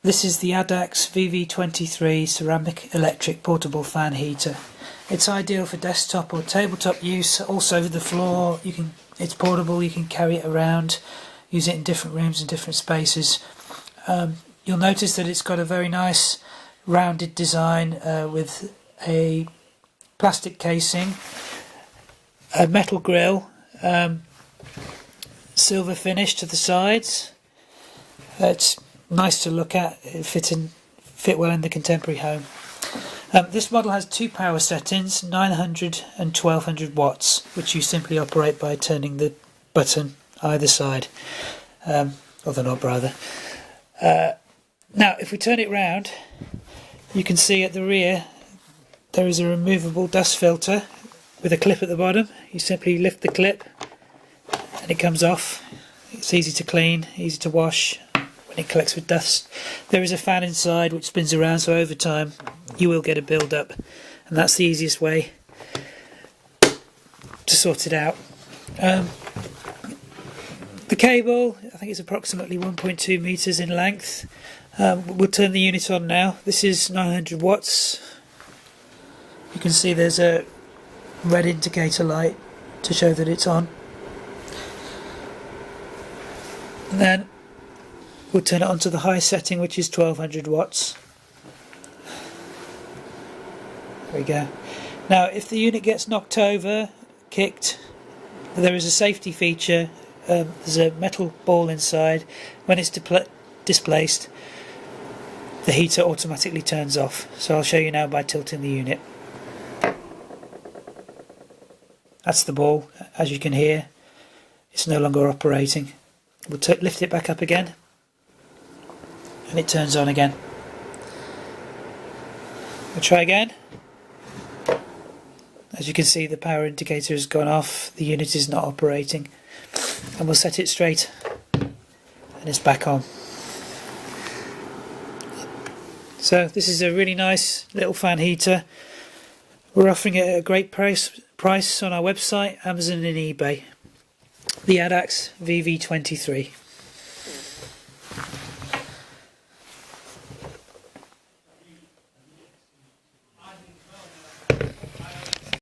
This is the Adax VV23 ceramic electric portable fan heater. It's ideal for desktop or tabletop use, also over the floor. It's portable, you can carry it around, use it in different rooms and different spaces. You'll notice that it's got a very nice rounded design with a plastic casing, a metal grille, silver finish to the sides. It's nice to look at. It fit well in the contemporary home. This model has two power settings, 900 and 1200 watts, which you simply operate by turning the button either side, or the knob rather. Now if we turn it round, you can see at the rear there is a removable dust filter with a clip at the bottom. You simply lift the clip and it comes off. It's easy to clean, easy to wash when it collects with dust. There is a fan inside which spins around, so over time you will get a build up, and that's the easiest way to sort it out. The cable, I think it's approximately 1.2 meters in length. We'll turn the unit on now. This is 900 watts. You can see there's a red indicator light to show that it's on. And then we'll turn it on to the high setting, which is 1200 watts. There we go. Now if the unit gets knocked over, kicked, there is a safety feature. There's a metal ball inside. When it's displaced, the heater automatically turns off. So I'll show you now by tilting the unit. That's the ball. As you can hear, it's no longer operating. We'll lift it back up again and it turns on again. We'll try again. As you can see, the power indicator has gone off, the unit is not operating, and we'll set it straight and it's back on. So this is a really nice little fan heater. We're offering it at a great price on our website, Amazon and eBay. The Adax VV23.